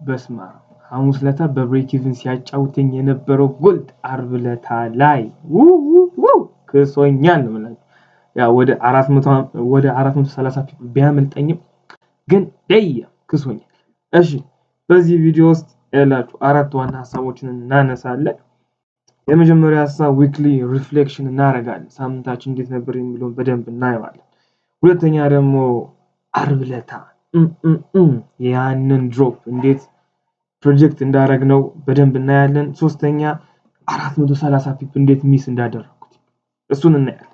በስማ ሐሙስ ለታ በብሬክ ኢቭን ሲያጫውተኝ የነበረው ጎልድ አርብ ለታ ላይ ክሶኛል ነው ማለት ያ ወደ 430 ፒፕል ቢያመልጠኝም ግን ክሶኛል። እሺ በዚህ ቪዲዮ ውስጥ ያላችሁ አራት ዋና ሐሳቦችን እናነሳለን። የመጀመሪያው ሐሳብ ዊክሊ ሪፍሌክሽን እናደርጋለን። ሳምንታችን እንዴት ነበር የሚለውን በደንብ እናየዋለን። ሁለተኛ ደግሞ አርብ ለታ ያንን ድሮፕ እንዴት ፕሮጀክት እንዳደረግነው በደንብ እናያለን። ሶስተኛ 430 ፒፕል እንዴት ሚስ እንዳደረኩት እሱን እናያለን።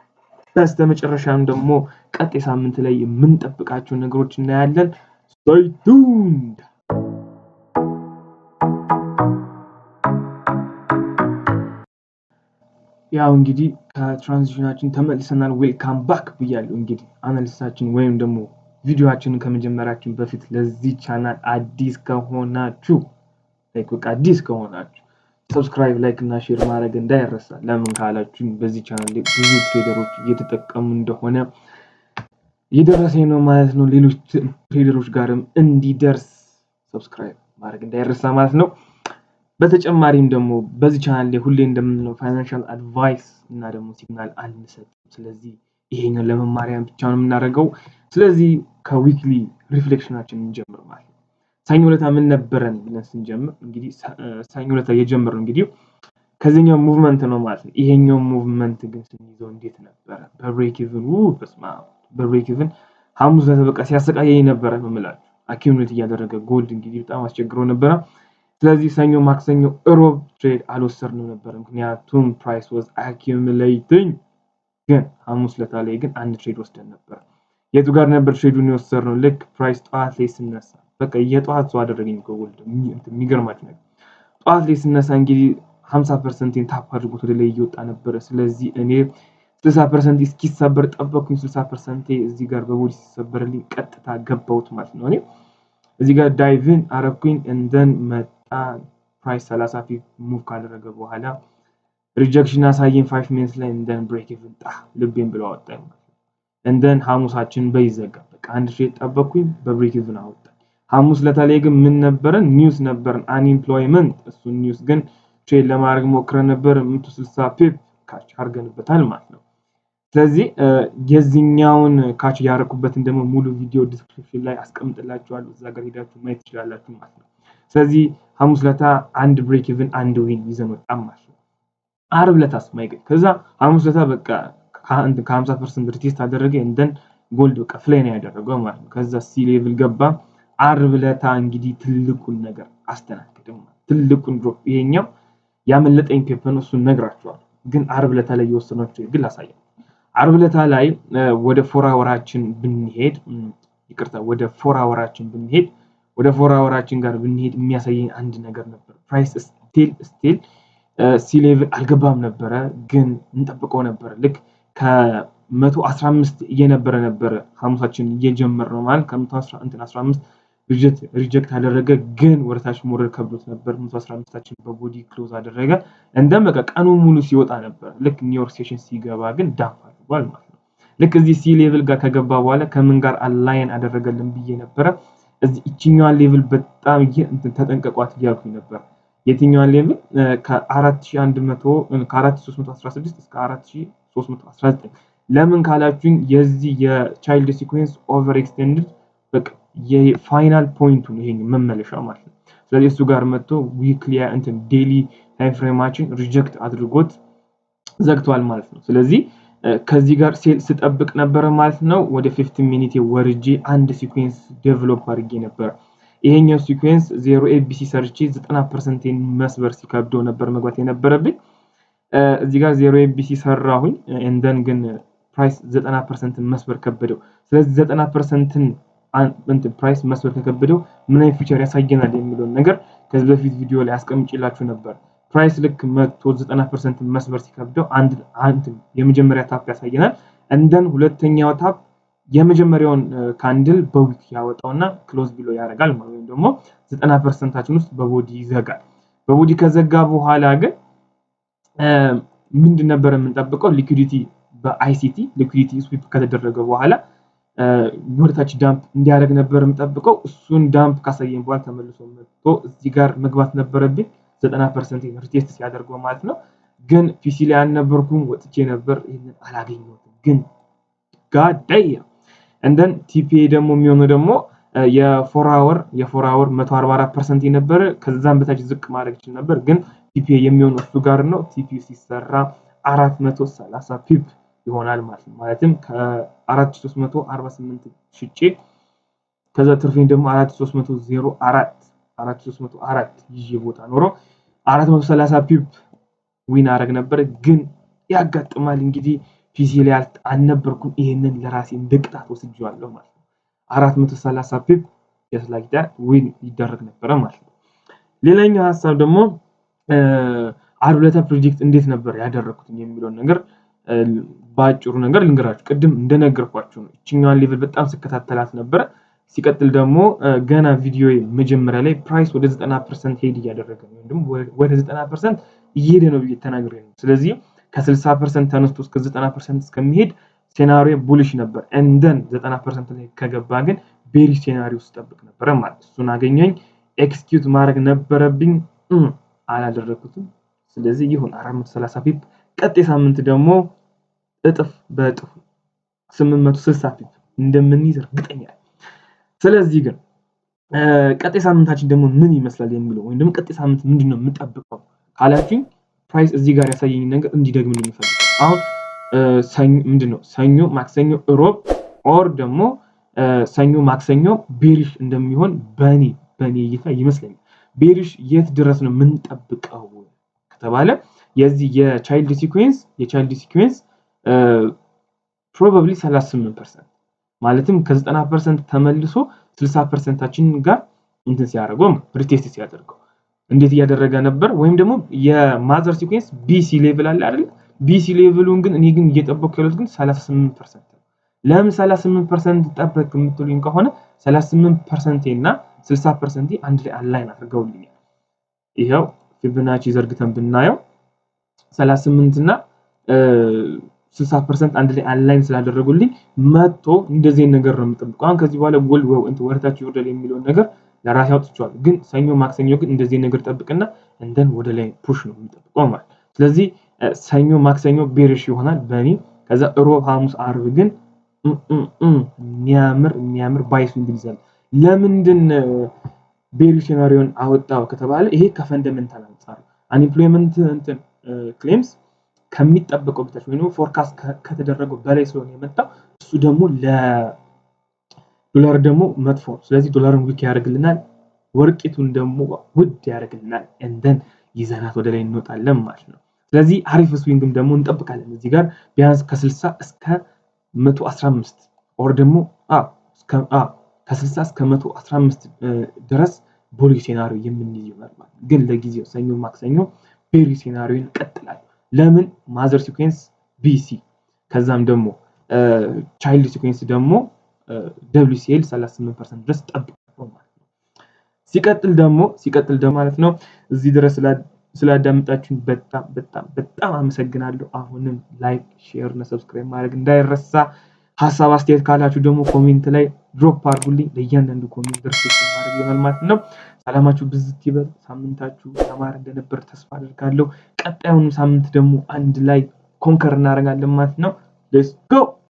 በስተመጨረሻም ደግሞ ቀጣይ ሳምንት ላይ የምንጠብቃቸው ነገሮች እናያለን። Stay tuned. ያው እንግዲህ ከትራንዚሽናችን ተመልሰናል። ዌልካም ባክ ብያለሁ። እንግዲህ አናሊሲሳችን ወይም ደግሞ ቪዲዮአችንን ከመጀመራችን በፊት ለዚህ ቻናል አዲስ ከሆናችሁ ሰብስክራይብ፣ ላይክ እና ሼር ማድረግ እንዳይረሳ። ለምን ካላችሁ በዚህ ቻናል ላይ ብዙ ትሬደሮች እየተጠቀሙ እንደሆነ እየደረሰኝ ነው ማለት ነው። ሌሎች ትሬደሮች ጋርም እንዲደርስ ሰብስክራይብ ማድረግ እንዳይረሳ ማለት ነው። በተጨማሪም ደግሞ በዚህ ቻናል ላይ ሁሌ እንደምንለው ፋይናንሻል አድቫይስ እና ደግሞ ሲግናል አንሰጥም። ስለዚህ ይሄንን ለመማሪያ ብቻ ነው የምናደርገው። ስለዚህ ከዊክሊ ሪፍሌክሽናችን እንጀምር ማለት ነው። ሰኞ ዕለት ምን ነበረን ብለን ስንጀምር እንግዲህ ሰኞ ዕለት የጀመረው እንግዲህ ከዚህኛው ሙቭመንት ነው ማለት ነው። ይሄኛው ሙቭመንት ግን ስንይዘው እንዴት ነበረ? በብሬክ ኢቭን በብሬክ ኢቭን ሐሙስ ዕለት በቃ ሲያሰቃየኝ ነበረ ነው የምላችሁ። አኪሙሌት እያደረገ ጎልድ እንግዲህ በጣም አስቸግሮ ነበረ። ስለዚህ ሰኞ፣ ማክሰኞ፣ እሮብ ትሬድ አልወሰድንም ነበር ምክንያቱም ፕራይስ ዋዝ አኪሙሌቲንግ። ግን ሐሙስ ዕለት ላይ ግን አንድ ትሬድ ወስደን ነበር። የቱ ጋር ነበር ትሬዱን የወሰድነው? ልክ ፕራይስ ጠዋት ላይ ስነሳ በቃ የጠዋት ሰው አደረገኝ ጎልድ። የሚገርማችሁ ነገር ጠዋት ላይ ስነሳ እንግዲህ 50% ታፕ አድርጎት ወደ ላይ እየወጣ ነበር። ስለዚህ እኔ 60% እስኪሰበር ጠበቅኩኝ። 60% እዚህ ጋር በቦዲ ሲሰበርልኝ ቀጥታ ገባሁት ማለት ነው። እኔ እዚህ ጋር ዳይቭን አረኩኝ እንደን መጣ ፕራይስ 30 ፒፕ ሙቭ ካደረገ በኋላ ሪጀክሽን አሳየኝ 5 ሚኒትስ ላይ እንደን ብሬክ ኢቭን ልቤን ብሎ አወጣኝ ማለት ነው። እንደን ሐሙሳችን በይዘጋ በቃ አንድ ትሬድ ጠበቅኩኝ በብሬክ ኢቭን አወጣ። ሐሙስ ለታላይ ግን ምን ነበረን? ኒውስ ነበረን አንኢምፕሎይመንት። እሱ ኒውስ ግን ትሬድ ለማድረግ ሞክረን ነበር 160 ፒፕ ካች አድርገንበታል ማለት ነው። ስለዚህ የዚህኛውን ካች ያረኩበትን ደግሞ ሙሉ ቪዲዮ ዲስክሪፕሽን ላይ አስቀምጥላችኋለሁ። እዛ ጋር ሄዳችሁ ማየት ትችላላችሁ ማለት ነው። ስለዚህ ሐሙስ ለታ አንድ ብሬክ ኢቭን አንድ ዊን ይዘን ወጣን ማለት ነው። አርብ ለታስ ማይገ ከዛ ሐሙስ ለታ በቃ ከ50% ሪቴስት አደረገ እንደን ጎልድ በቃ ፍላይ ነው ያደረገው ማለት ነው። ከዛ ሲ ሌቭል ገባ። አርብ ለታ እንግዲህ ትልቁን ነገር አስተናግደው ትልቁን ድሮፕ ይሄኛው ያመለጠኝ ፔፐር ነው። እሱን ነግራችኋለሁ። ግን አርብ ለታ ላይ የወሰናችሁ ግን ላሳያችሁ። አርብ ለታ ላይ ወደ 4 አወራችን ብንሄድ ወደ 4 አወራችን ጋር ብንሄድ የሚያሳየኝ አንድ ነገር ነበር። ፕራይስ ስቲል ሲ ሌቭል አልገባም ነበረ፣ ግን እንጠብቀው ነበር። ልክ ከ115 እየነበረ ነበር ሐሙሳችን እየጀመርነው ማለት ከ115 ሪጀክት አደረገ። ግን ወደታች ሞረድ ከብዶት ነበር። 115ታችን በቦዲ ክሎዝ አደረገ። እንደም በቃ ቀኑን ሙሉ ሲወጣ ነበር። ልክ ኒውዮርክ ሴሽን ሲገባ ግን ዳፍ አድርጓል ማለት ነው። ልክ እዚህ ሲ ሌቭል ጋር ከገባ በኋላ ከምን ጋር አላይን አደረገልን ብዬ ነበረ። እዚህ እቺኛዋን ሌቭል በጣም ተጠንቀቋት እያልኩኝ ነበር። የትኛዋን ሌቭል? ከ4316 እስከ 4319። ለምን ካላችሁኝ የዚህ የቻይልድ ሲኩዌንስ ኦቨር ኤክስቴንድድ በቃ የፋይናል ፖይንቱ ነው ይሄን መመለሻው ማለት ነው። ስለዚህ እሱ ጋር መጥቶ ዊክሊ ዴሊ ታይም ፍሬማችን ሪጀክት አድርጎት ዘግቷል ማለት ነው። ስለዚህ ከዚህ ጋር ሴል ስጠብቅ ነበር ማለት ነው። ወደ 15 ሚኒት ወርጄ አንድ ሲኩዌንስ ዴቨሎፕ አድርጌ ነበር። ይሄኛው ሲኩዌንስ 0 ኤቢሲ ሰርቼ 90% መስበር ሲከብደው ነበር መግባት የነበረብኝ። እዚህ ጋር 0 ኤቢሲ ሰራሁኝ እንደን ግን ፕራይስ 90% መስበር ከበደው። ስለዚህ 90%ን ፕራይስ መስበር ከከበደው ምን አይነት ፊቸር ያሳየናል የሚለውን ነገር ከዚህ በፊት ቪዲዮ ላይ አስቀምጬላችሁ ነበር። ፕራይስ ልክ 90% መስበር ሲከብደው አንድ የመጀመሪያ ታፕ ያሳየናል። እንደን ሁለተኛው ታፕ የመጀመሪያውን ካንድል በዊክ ያወጣውና ክሎዝ ብሎ ያደርጋል ማለት ነው። ደግሞ 90%ታችን ውስጥ በቦዲ ይዘጋል። በቦዲ ከዘጋ በኋላ ግን ምንድን ነበር የምንጠብቀው? ሊኩዊዲቲ በአይሲቲ ሊኩዊዲቲ ስዊፕ ከተደረገ በኋላ ወደታች ዳምፕ እንዲያደርግ ነበር የምጠብቀው። እሱን ዳምፕ ካሳየኝ በኋላ ተመልሶ መጥቶ እዚህ ጋር መግባት ነበረብኝ 90% ሪቴስት ሲያደርገው ማለት ነው። ግን ፒሲ ላይ አልነበርኩም፣ ወጥቼ ነበር፣ ይሄንን አላገኘሁትም። ግን ጋዳያ እንደን ቲፒኤ ደግሞ የሚሆነው ደግሞ የፎር አወር 144% የነበረ ከዛም በታች ዝቅ ማድረግ ይችላል ነበር። ግን ቲፒኤ የሚሆነው እሱ ጋር ነው። ቲፒኤ ሲሰራ 430 ፒፕ ይሆናል ማለት ነው። ማለትም ከ4348 ሽጬ ከዛ ትርፌን ደግሞ 4304 ይዤ ቦታ ኖሮ 430 ፒፕ ዊን አረግ ነበር። ግን ያጋጥማል እንግዲህ ፒሲ ላይ አልነበርኩም። ይሄንን ለራሴ እንደቅጣት ወስጄዋለሁ ማለት ነው። 430 ፒፕ ያስላግዳ ዊን ይደረግ ነበር ማለት ነው። ሌላኛው ሐሳብ ደግሞ አርብለታ ፕሮጀክት እንዴት ነበር ያደረኩት የሚለውን ነገር ባጭሩ ነገር ልንገራችሁ። ቅድም እንደነገርኳችሁ ነው። እቺኛዋን ሌቭል በጣም ስከታተላት ነበር። ሲቀጥል ደግሞ ገና ቪዲዮ መጀመሪያ ላይ ፕራይስ ወደ 90% ሄድ እያደረገ ነው፣ ወይም ወደ 90% እየሄደ ነው ብዬ ተናግሬ ነው። ስለዚህ ከ60% ተነስቶ እስከ 90% እስከሚሄድ ሴናሪዮ ቡሊሽ ነበር። እንደን 90% ላይ ከገባ ግን ቤሪ ሴናሪዮ ውስጥ ጠብቅ ነበር ማለት እሱን አገኘኝ። ኤክስኪዩት ማድረግ ነበረብኝ፣ አላደረኩትም። ስለዚህ ይሁን 430 ፒፕ። ቀጣይ ሳምንት ደግሞ እጥፍ በእጥፍ 860 ፒፕ እንደምንይዝ እርግጠኛ ነኝ። ስለዚህ ግን ቀጣይ ሳምንታችን ደግሞ ምን ይመስላል የሚለው ወይም ደግሞ ቀጣይ ሳምንት ምንድነው የምጠብቀው ካላችሁኝ ፕራይስ እዚህ ጋር ያሳየኝ ነገር እንዲደግምልኝ እፈልጋለሁ። አሁን ሰኞ ማክሰኞ ሮብ ኦር ደግሞ ሰኞ ማክሰኞ ቤሪሽ እንደሚሆን በኔ እይታ ይመስለኛል። ቤሪሽ የት ድረስ ነው የምንጠብቀው ከተባለ የዚህ የቻይልድ ሲኩዌንስ ፕሮባብሊ 38% ማለትም ከ90% ተመልሶ 60%ታችን ጋር እንትን ሲያደርገው ሪቴስት ሲያደርገው እንዴት እያደረገ ነበር? ወይም ደግሞ የማዘር ሲኩዌንስ ቢሲ ሌቭል አለ አይደል? ቢሲ ሌቭሉን ግን እኔ ግን እየጠበቅኩ ያለሁት ግን 38% ነው። ለምን 38% ጠበቅ የምትሉኝ ከሆነ 38% እና 60% አንድ ላይ አላይን አድርገውልኛል። ይሄው ፊቦናቺ ዘርግተን ብናየው 38 እና 60% አንድ ላይ አላይን ስላደረጉልኝ መጥቶ እንደዚህ ነገር ነው የምጠብቀው። አሁን ከዚህ በኋላ ወደታች ይወርዳል የሚለውን ነገር ለራሴ አውጥቼዋለሁ። ግን ሰኞ ማክሰኞ ግን እንደዚህ ነገር ጠብቅና እንደን ወደ ላይ ፑሽ ነው የምጠብቀው ማለት። ስለዚህ ሰኞ ማክሰኞ ቤሪሽ ይሆናል በእኔ። ከዛ ሮብ ሐሙስ አርብ ግን የሚያምር ባይስ እንግሊዛል። ለምንድን ቤሪሽ ሴናሪዮን አወጣው ከተባለ ይሄ ከፈንዳሜንታል አንፃር አንኢምፕሎይመንት እንትን ክሌምስ ከሚጠበቀው በታች ወይንም ፎርካስት ከተደረገው በላይ ስለሆነ የመጣው እሱ ደግሞ ለዶላር ደግሞ መጥፎ። ስለዚህ ዶላርን ዊክ ያደርግልናል፣ ወርቂቱን ደግሞ ውድ ያደርግልናል። እንደን ይዘናት ወደ ላይ እንወጣለን ማለት ነው። ስለዚህ አሪፍ ስዊንግም ደግሞ እንጠብቃለን። እዚህ ጋር ቢያንስ ከ60 እስከ 115 ኦር ደግሞ ከ60 እስከ 115 ድረስ ቦሊ ሴናሪዮ የምንይዝ ይሆናል ማለት ነው። ግን ለጊዜው ሰኞ ማክሰኞ ቤሪ ሴናሪዮን ቀጥላል። ለምን ማዘር ሲኩዌንስ ቢሲ ከዛም ደግሞ ቻይልድ ሲኩዌንስ ደግሞ WCL 38% ድረስ ጠብቀው ማለት ነው። ሲቀጥል ደግሞ ማለት ነው እዚህ ድረስ ስላዳመጣችሁኝ በጣም አመሰግናለሁ። አሁንም ላይክ፣ ሼር እና ሰብስክራይብ ማድረግ እንዳይረሳ። ሐሳብ አስተያየት ካላችሁ ደግሞ ኮሜንት ላይ ድሮፕ አድርጉልኝ። ለእያንዳንዱ ኮሜንት ድርሰት ማድረግ ይሆናል ማለት ነው። ሰላማችሁ ብዝት ይበል። ሳምንታችሁ ያማረ እንደነበር ተስፋ አድርጋለሁ። ቀጣዩን ሳምንት ደግሞ አንድ ላይ ኮንከር እናደርጋለን ማለት ነው። ሌትስ ጎ